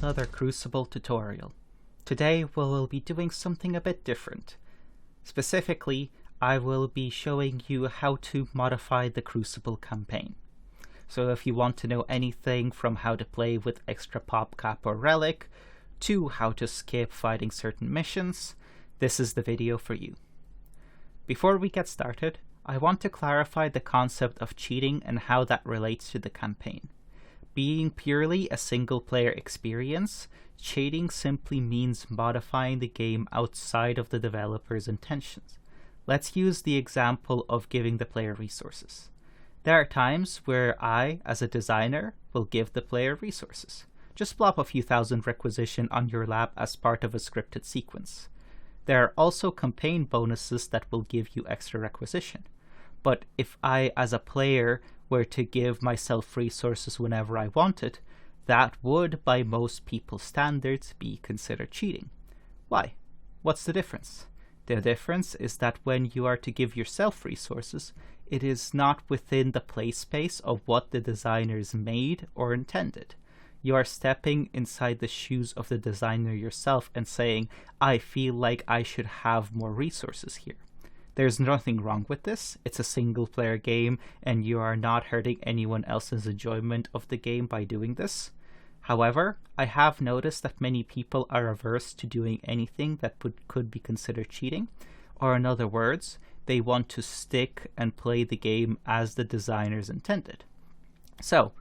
another Crucible tutorial. Today we'll be doing something a bit different. Specifically, I will be showing you how to modify the Crucible campaign. So if you want to know anything from how to play with extra PopCap or Relic, to how to skip fighting certain missions, this is the video for you. Before we get started, I want to clarify the concept of cheating and how that relates to the campaign. Being purely a single-player experience, cheating simply means modifying the game outside of the developer's intentions. Let's use the example of giving the player resources. There are times where I, as a designer, will give the player resources. Just plop a few thousand requisition on your lap as part of a scripted sequence. There are also campaign bonuses that will give you extra requisition. But if I, as a player, were to give myself resources whenever I wanted, that would, by most people's standards, be considered cheating. Why? What's the difference? The difference is that when you are to give yourself resources, it is not within the play space of what the designers made or intended. You are stepping inside the shoes of the designer yourself and saying, I feel like I should have more resources here. There's nothing wrong with this. It's a single player game and you are not hurting anyone else's enjoyment of the game by doing this. However, I have noticed that many people are averse to doing anything that could be considered cheating, or in other words, they want to stick and play the game as the designers intended. So,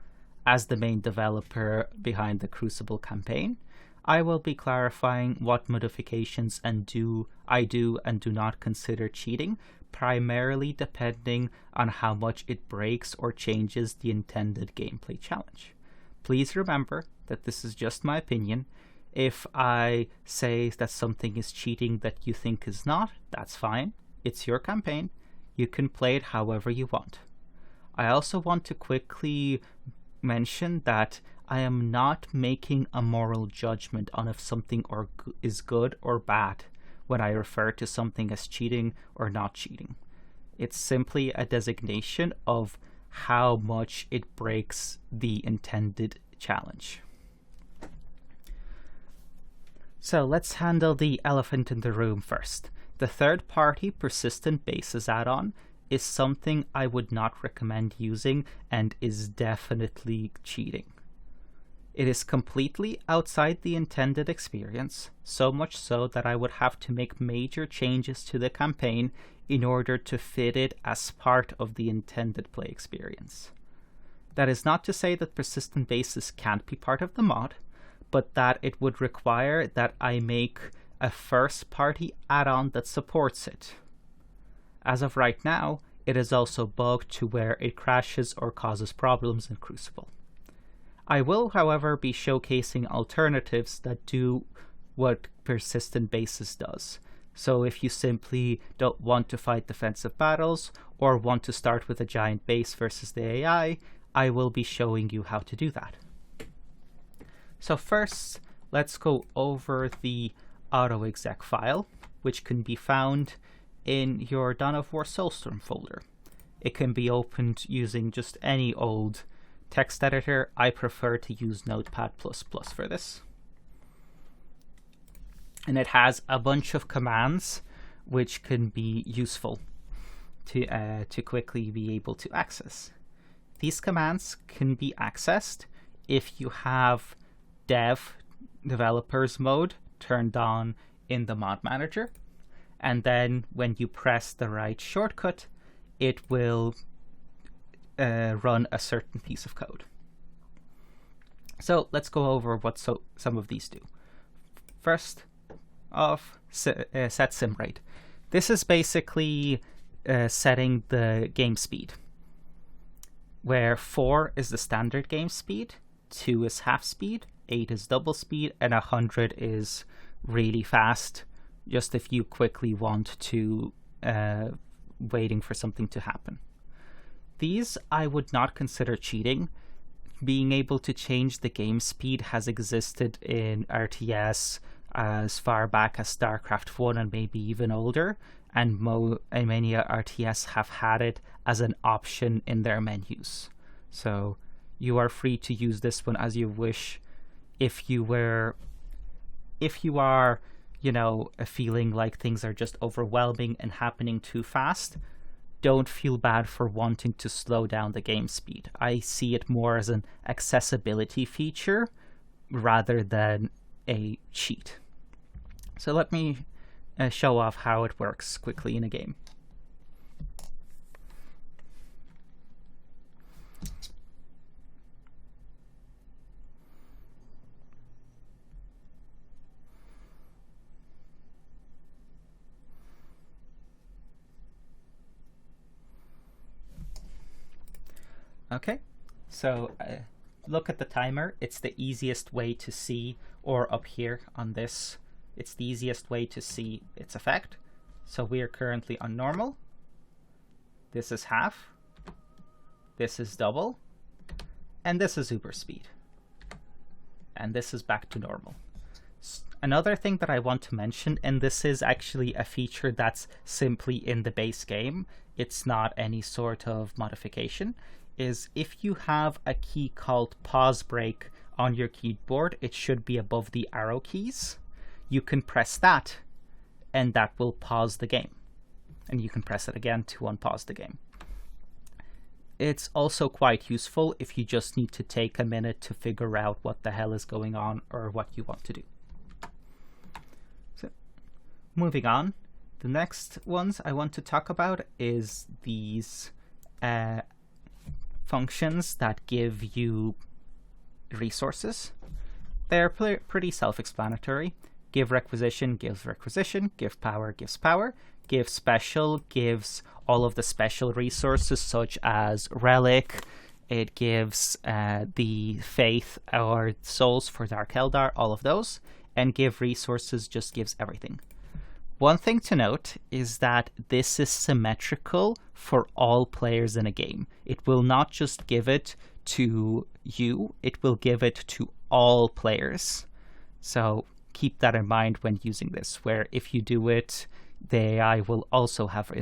as the main developer behind the Crucible campaign, I will be clarifying what modifications I do and do not consider cheating, primarily depending on how much it breaks or changes the intended gameplay challenge. Please remember that this is just my opinion. If I say that something is cheating that you think is not, that's fine. It's your campaign. You can play it however you want. I also want to quickly mention that I am not making a moral judgment on if something is good or bad when I refer to something as cheating or not cheating. It's simply a designation of how much it breaks the intended challenge. So let's handle the elephant in the room first. The third-party persistent bases add-on is something I would not recommend using and is definitely cheating. It is completely outside the intended experience, so much so that I would have to make major changes to the campaign in order to fit it as part of the intended play experience. That is not to say that persistent bases can't be part of the mod, but that it would require that I make a first-party add-on that supports it. As of right now, it is also bugged to where it crashes or causes problems in Crucible. I will, however, be showcasing alternatives that do what persistent bases does. So if you simply don't want to fight defensive battles or want to start with a giant base versus the AI, I will be showing you how to do that. So first, let's go over the Autoexec file, which can be found in your Dawn of War Soulstorm folder. It can be opened using just any old text editor. I prefer to use Notepad++ for this. And it has a bunch of commands which can be useful to quickly be able to access. These commands can be accessed if you have developers mode turned on in the mod manager, and then when you press the right shortcut, it will run a certain piece of code. So let's go over what some of these do. First off, set sim rate. This is basically setting the game speed, where 4 is the standard game speed, 2 is half speed, 8 is double speed, and 100 is really fast, just if you quickly want to waiting for something to happen. These I would not consider cheating. Being able to change the game speed has existed in RTS as far back as StarCraft 1 and maybe even older, and many RTS have had it as an option in their menus. So you are free to use this one as you wish if you are, feeling like things are just overwhelming and happening too fast, don't feel bad for wanting to slow down the game speed. I see it more as an accessibility feature rather than a cheat. So let me show off how it works quickly in a game. Okay, so look at the timer. It's the easiest way to see, or up here on this, it's the easiest way to see its effect. So we are currently on normal. This is half. This is double. And this is uber speed. And this is back to normal. Another thing that I want to mention, and this is actually a feature that's simply in the base game, it's not any sort of modification, is if you have a key called pause break on your keyboard, it should be above the arrow keys. You can press that, and that will pause the game. And you can press it again to unpause the game. It's also quite useful if you just need to take a minute to figure out what the hell is going on or what you want to do. So, moving on, the next ones I want to talk about is these functions that give you resources. They're pretty self-explanatory. Give requisition gives requisition, give power gives power, give special gives all of the special resources such as relic, it gives the faith or souls for Dark Eldar, all of those, and give resources just gives everything. One thing to note is that this is symmetrical for all players in a game. It will not just give it to you, it will give it to all players. So keep that in mind when using this, where if you do it, the AI will also have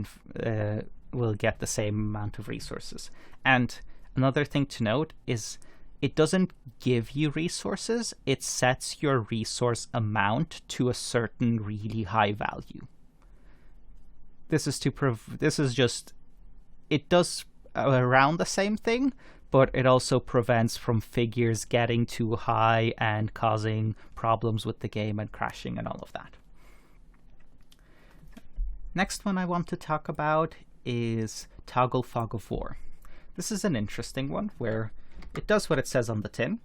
will get the same amount of resources. And another thing to note is it doesn't give you resources, it sets your resource amount to a certain really high value. This is just, it does around the same thing, but it also prevents from figures getting too high and causing problems with the game and crashing and all of that. Next one I want to talk about is Toggle Fog of War. This is an interesting one where it does what it says on the tin.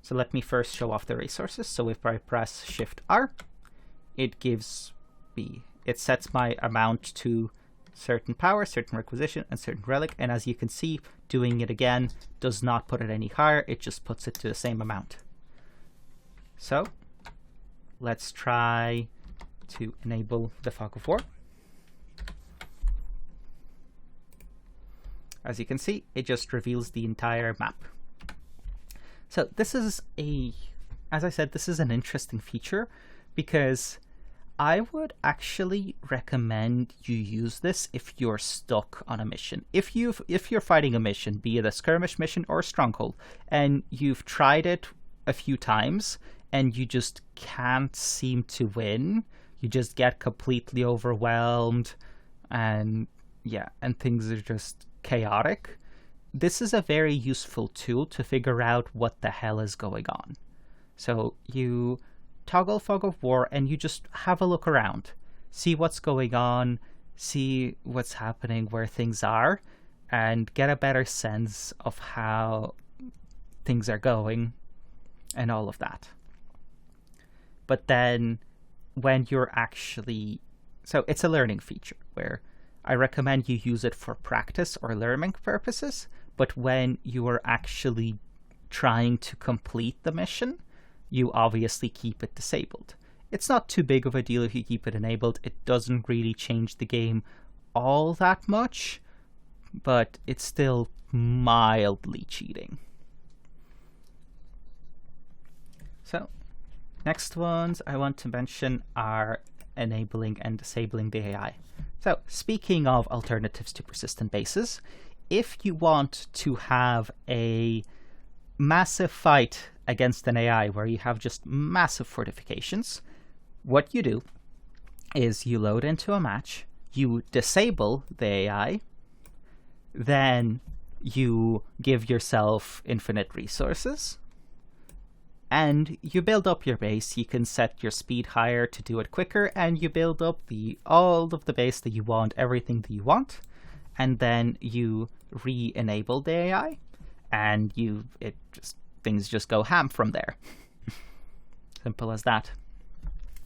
So let me first show off the resources. So if I press Shift R, it gives me, it sets my amount to certain power, certain requisition, and certain relic. And as you can see, doing it again does not put it any higher. It just puts it to the same amount. So let's try to enable the Fog of War. As you can see, it just reveals the entire map. So this is as I said, this is an interesting feature because I would actually recommend you use this if you're stuck on a mission. If you're fighting a mission, be it a skirmish mission or a stronghold, and you've tried it a few times and you just can't seem to win, you just get completely overwhelmed and things are just chaotic. This is a very useful tool to figure out what the hell is going on. So you toggle Fog of War and you just have a look around, see what's going on, see what's happening, where things are, and get a better sense of how things are going and all of that. But then when you're actually, so it's a learning feature where I recommend you use it for practice or learning purposes, but when you are actually trying to complete the mission, you obviously keep it disabled. It's not too big of a deal if you keep it enabled. It doesn't really change the game all that much, but it's still mildly cheating. So, next ones I want to mention are enabling and disabling the AI. So, speaking of alternatives to persistent bases, if you want to have a massive fight against an AI where you have just massive fortifications, what you do is you load into a match, you disable the AI, then you give yourself infinite resources, and you build up your base. You can set your speed higher to do it quicker, and you build up all of the base that you want, everything that you want, and then you re-enable the AI, and things just go ham from there. Simple as that.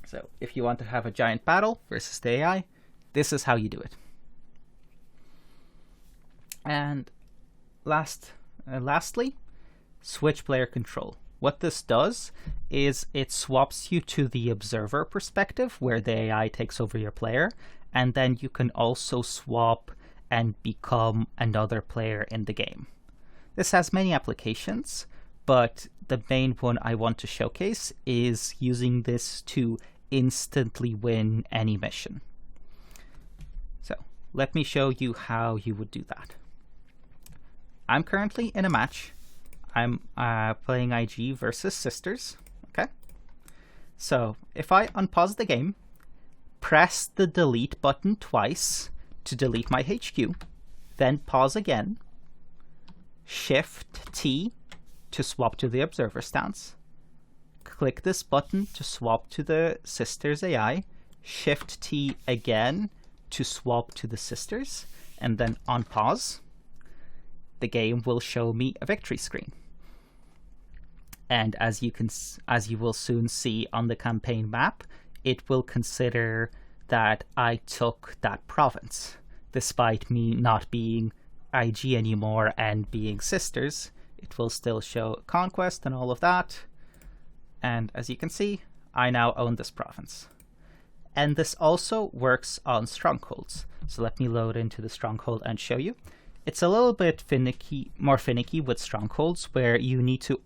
So if you want to have a giant battle versus the AI, this is how you do it. And lastly, switch player control. What this does is it swaps you to the observer perspective, where the AI takes over your player, and then you can also swap and become another player in the game. This has many applications, but the main one I want to showcase is using this to instantly win any mission. So let me show you how you would do that. I'm currently in a match. I'm playing IG versus Sisters. Okay. So if I unpause the game, press the delete button twice to delete my HQ, then pause again, Shift T to swap to the observer stance, click this button to swap to the Sisters AI, Shift T again to swap to the Sisters, and then unpause. The game will show me a victory screen. And as you will soon see on the campaign map, it will consider that I took that province, despite me not being IG anymore and being Sisters. It will still show conquest and all of that. And as you can see, I now own this province. And this also works on strongholds. So let me load into the stronghold and show you. It's a little bit more finicky with strongholds, where you need to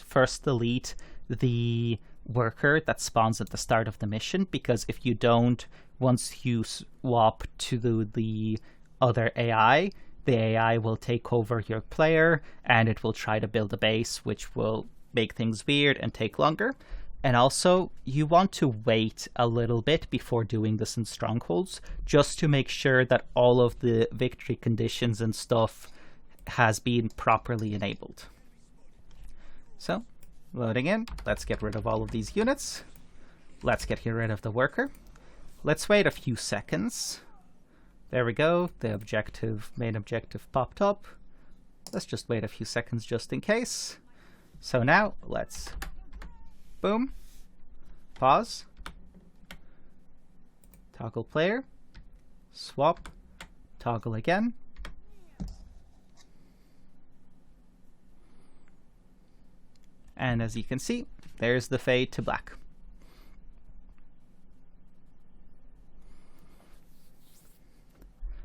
first delete the worker that spawns at the start of the mission, because if you don't, once you swap to the other AI, the AI will take over your player and it will try to build a base, which will make things weird and take longer. And also, you want to wait a little bit before doing this in strongholds, just to make sure that all of the victory conditions and stuff has been properly enabled. So, loading in, let's get rid of all of these units. Let's get rid of the worker. Let's wait a few seconds. There we go, the main objective popped up. Let's just wait a few seconds just in case. So now, let's boom, pause, toggle player, swap, toggle again, and as you can see, there's the fade to black.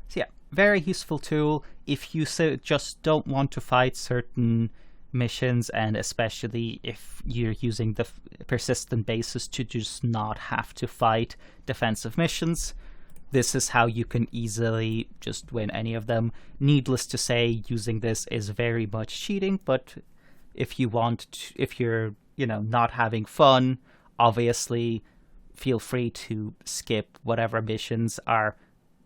So yeah, very useful tool if you just don't want to fight certain missions, and especially if you're using the persistent bases to just not have to fight defensive missions. This is how you can easily just win any of them. Needless to say, using this is very much cheating, but if you want to, if you're not having fun, obviously feel free to skip whatever missions are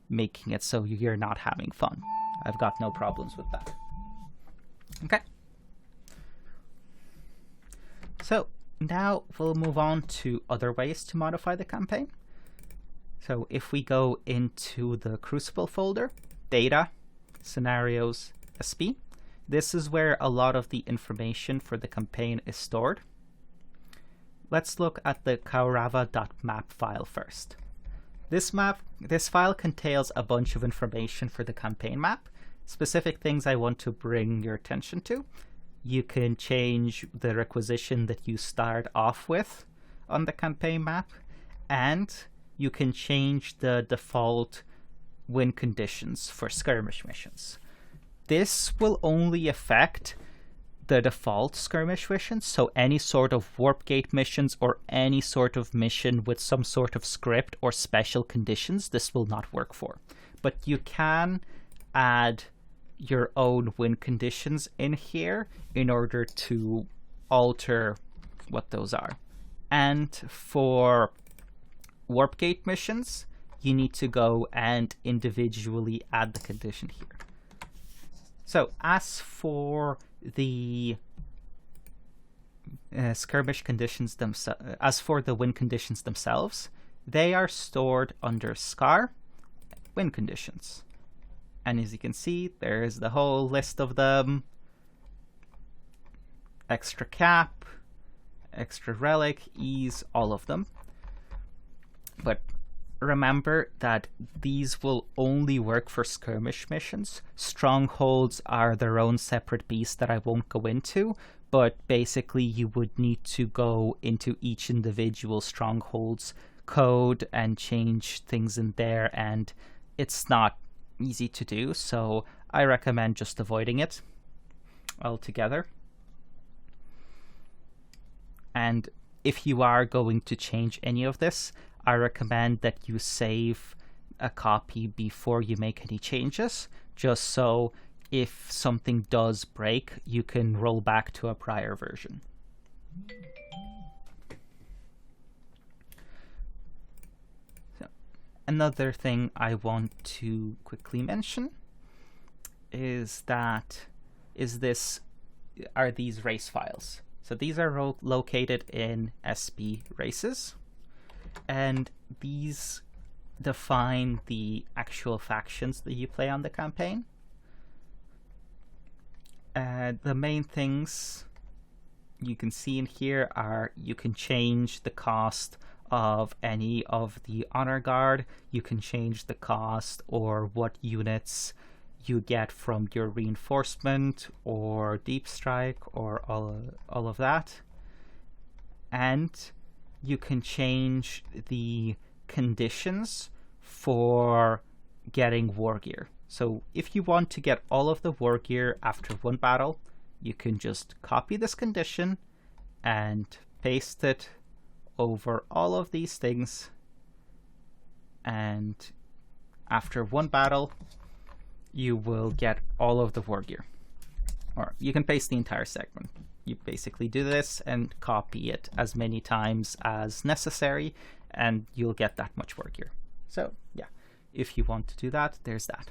making it so you're not having fun. I've got no problems with that. Okay. So now we'll move on to other ways to modify the campaign. So if we go into the Crucible folder, Data, Scenarios, SP, this is where a lot of the information for the campaign is stored. Let's look at the kaurava.map file first. This file contains a bunch of information for the campaign map, specific things I want to bring your attention to. You can change the requisition that you start off with on the campaign map, and you can change the default win conditions for skirmish missions. This will only affect the default skirmish missions, so any sort of warp gate missions or any sort of mission with some sort of script or special conditions, this will not work for. But you can add your own win conditions in here in order to alter what those are. And for warp gate missions, you need to go and individually add the condition here. So as for the skirmish conditions themselves, as for the win conditions themselves, they are stored under SCAR win conditions. And as you can see, there's the whole list of them. Extra cap, extra relic, ease, all of them. But remember that these will only work for skirmish missions. Strongholds are their own separate beast that I won't go into, but basically you would need to go into each individual stronghold's code and change things in there, and it's not easy to do, so I recommend just avoiding it altogether. And if you are going to change any of this, I recommend that you save a copy before you make any changes, just so if something does break, you can roll back to a prior version. So, another thing I want to quickly mention is are these race files. So these are located in SB races, and these define the actual factions that you play on the campaign. The main things you can see in here are you can change the cost of any of the honor guard, you can change the cost or what units you get from your reinforcement or deep strike or all of that, and you can change the conditions for getting wargear. So if you want to get all of the wargear after one battle, you can just copy this condition and paste it over all of these things, and after one battle you will get all of the wargear. Or you can paste the entire segment. You basically do this and copy it as many times as necessary, and you'll get that much wargear. So yeah, if you want to do that, there's that.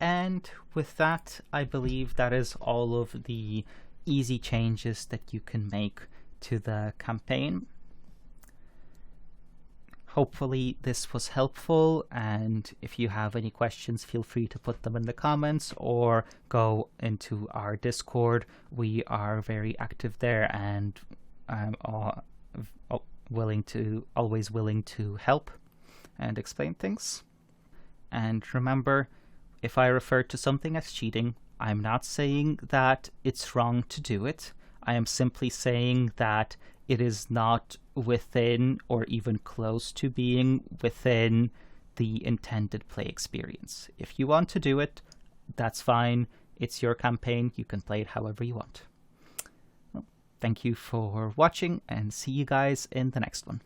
And with that, I believe that is all of the easy changes that you can make to the campaign. Hopefully this was helpful, and if you have any questions, feel free to put them in the comments or go into our Discord. We are very active there, and I'm always willing to help and explain things. And remember, if I refer to something as cheating, I'm not saying that it's wrong to do it. I am simply saying that it is not within or even close to being within the intended play experience. If you want to do it, that's fine. It's your campaign. You can play it however you want. Well, thank you for watching, and see you guys in the next one.